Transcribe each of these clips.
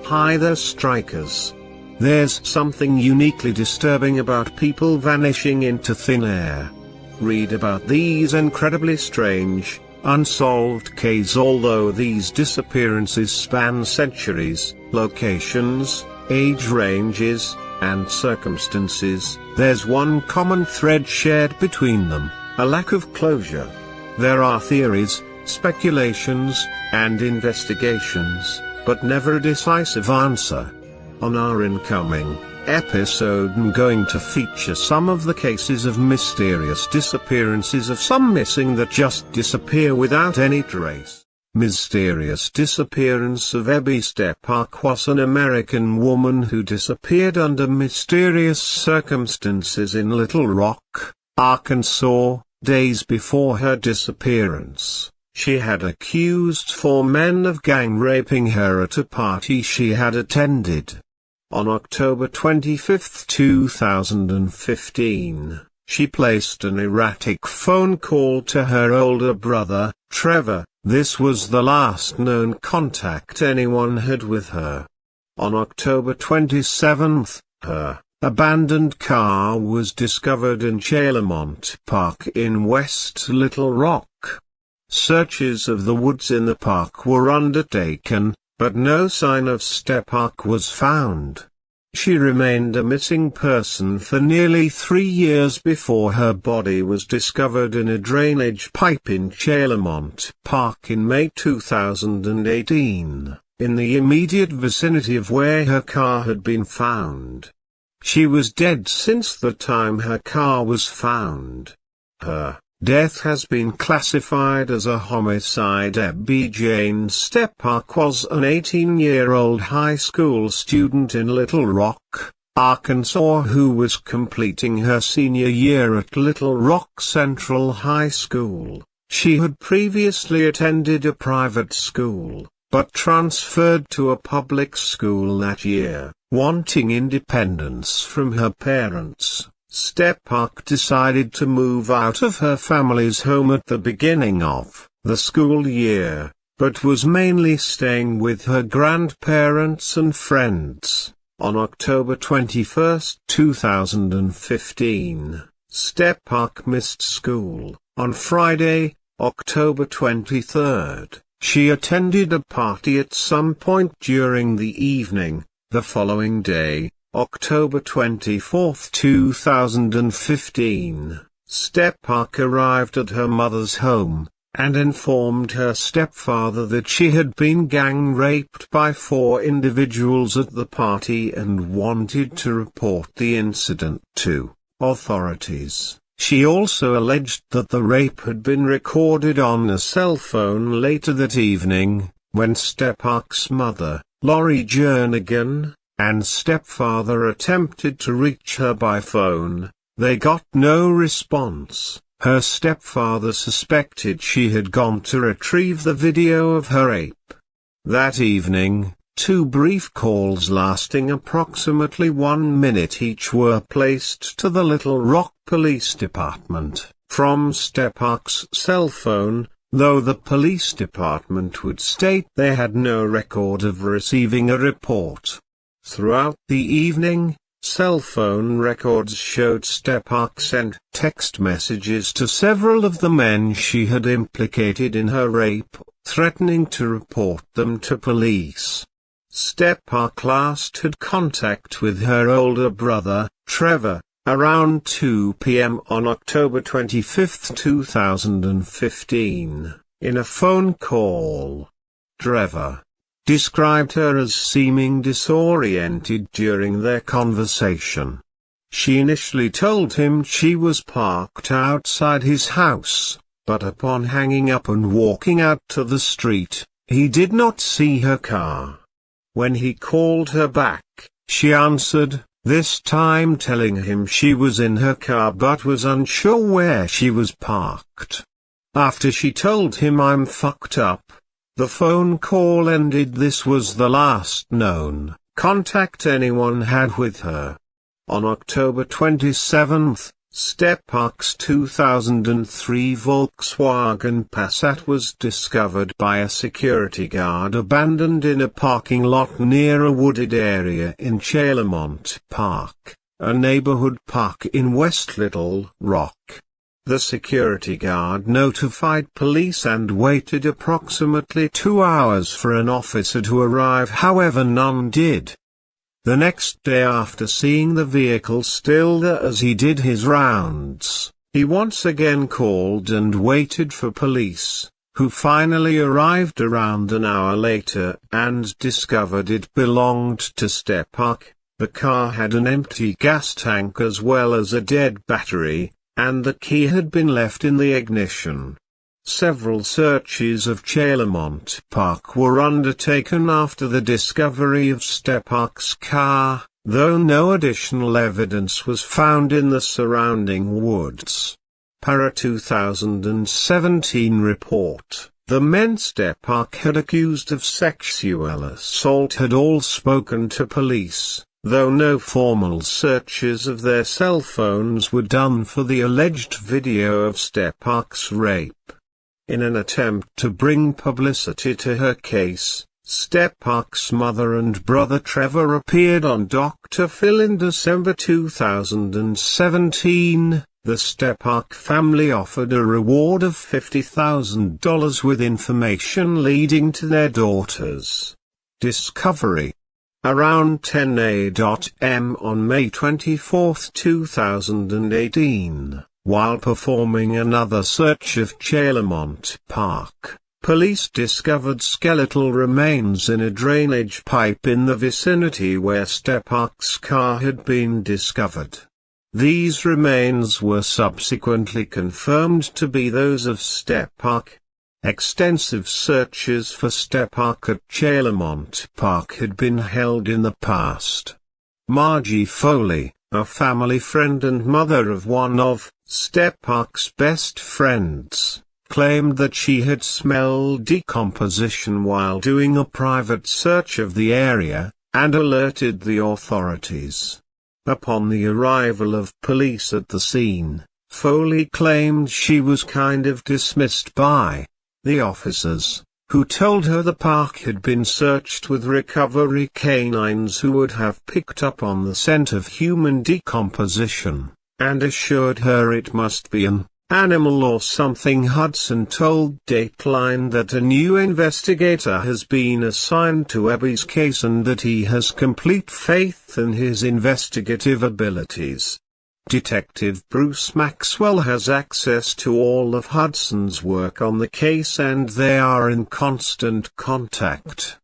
Hi there, strikers. There's something uniquely disturbing about people vanishing into thin air. Read about these incredibly strange, unsolved cases. Although these disappearances span centuries, locations, age ranges, and circumstances, there's one common thread shared between them: a lack of closure. There are theories, speculations, and investigations, but never a decisive answer. On our incoming episode, I'm going to feature some of the cases of mysterious disappearances, of some missing that just disappear without any trace. Mysterious disappearance of Ebby Stepak was an American woman who disappeared under mysterious circumstances in Little Rock, Arkansas, days before her disappearance. She had accused 4 men of gang raping her at a party she had attended. On October 25, 2015, she placed an erratic phone call to her older brother, Trevor. This was the last known contact anyone had with her. On October 27, her abandoned car was discovered in Chalamont Park in West Little Rock. Searches of the woods in the park were undertaken, but no sign of Stepak was found. She remained a missing person for nearly 3 years before her body was discovered in a drainage pipe in Chalamont Park in May 2018, in the immediate vicinity of where her car had been found. She was dead since the time her car was found. Her death has been classified as a homicide. Ebby Jane Stepak was an 18-year-old high school student in Little Rock, Arkansas, who was completing her senior year at Little Rock Central High School. She had previously attended a private school, but transferred to a public school that year. Wanting independence from her parents, Stepak decided to move out of her family's home at the beginning of the school year, but was mainly staying with her grandparents and friends. On October 21, 2015, Stepak missed school. On Friday, October 23, she attended a party at some point during the evening. The following day, October 24, 2015, Stepak arrived at her mother's home, and informed her stepfather that she had been gang raped by 4 individuals at the party and wanted to report the incident to authorities. She also alleged that the rape had been recorded on a cell phone later that evening, when Stepak's mother, Lori Jernigan, and stepfather attempted to reach her by phone. They got no response. Her stepfather suspected she had gone to retrieve the video of her rape. That evening, 2 brief calls lasting approximately 1 minute each were placed to the Little Rock Police Department from Stepak's cell phone, though the police department would state they had no record of receiving a report. Throughout the evening, cell phone records showed Stepak sent text messages to several of the men she had implicated in her rape, threatening to report them to police. Stepak last had contact with her older brother, Trevor, around 2 p.m. on October 25, 2015, in a phone call. Trevor described her as seeming disoriented during their conversation. She initially told him she was parked outside his house, but upon hanging up and walking out to the street, he did not see her car. When he called her back, she answered, this time telling him she was in her car but was unsure where she was parked. After she told him "I'm fucked up," the phone call ended. This was the last known contact anyone had with her. On October 27, Step Park's 2003 Volkswagen Passat was discovered by a security guard abandoned in a parking lot near a wooded area in Chalemont Park, a neighborhood park in West Little Rock. The security guard notified police and waited approximately 2 hours for an officer to arrive, however none did. The next day, after seeing the vehicle still there as he did his rounds, he once again called and waited for police, who finally arrived around an hour later and discovered it belonged to Step Park. The car had an empty gas tank as well as a dead battery, and the key had been left in the ignition. Several searches of Chalemont Park were undertaken after the discovery of Step Park's car, though no additional evidence was found in the surrounding woods. Para 2017 report: the men Step Park had accused of sexual assault had all spoken to police, though no formal searches of their cell phones were done for the alleged video of Step Park's rape. In an attempt to bring publicity to her case, Step Park's mother and brother Trevor appeared on Dr. Phil in December 2017. The Step Park family offered a reward of $50,000 with information leading to their daughter's discovery. Around 10 a.m. on May 24, 2018. While performing another search of Chalemont Park, police discovered skeletal remains in a drainage pipe in the vicinity where Step Park's car had been discovered. These remains were subsequently confirmed to be those of Step Park. Extensive searches for Step Park at Chalemont Park had been held in the past. Margie Foley, a family friend and mother of one of Step Park's best friends, claimed that she had smelled decomposition while doing a private search of the area, and alerted the authorities. Upon the arrival of police at the scene, Foley claimed she was kind of dismissed by the officers, who told her the park had been searched with recovery canines who would have picked up on the scent of human decomposition, and assured her it must be an animal or something. Hudson told Dateline that a new investigator has been assigned to Abby's case and that he has complete faith in his investigative abilities. Detective Bruce Maxwell has access to all of Hudson's work on the case and they are in constant contact.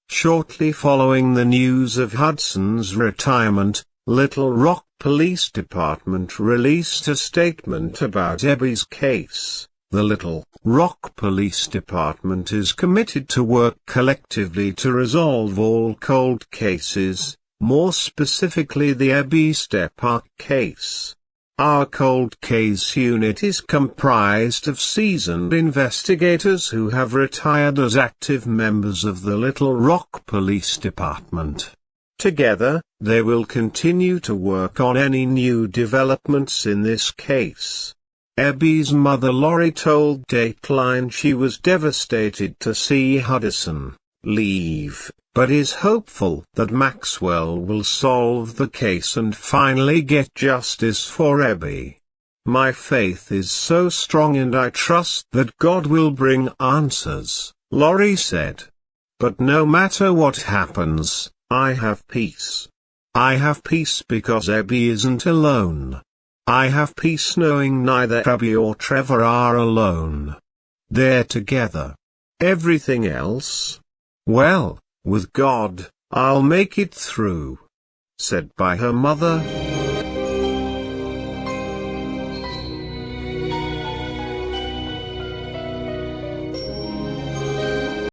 Shortly following the news of Hudson's retirement, Little Rock Police Department released a statement about Abby's case. The Little Rock Police Department is committed to work collectively to resolve all cold cases, more specifically the Abby Step Park case. Our cold case unit is comprised of seasoned investigators who have retired as active members of the Little Rock Police Department. Together, they will continue to work on any new developments in this case. Abby's mother Lori told Dateline she was devastated to see Hudson leave, but is hopeful that Maxwell will solve the case and finally get justice for Abby. My faith is so strong and I trust that God will bring answers, Lori said. But no matter what happens, I have peace. I have peace because Abby isn't alone. I have peace knowing neither Abby or Trevor are alone. They're together. Everything else? Well, with God, I'll make it through. Said by her mother.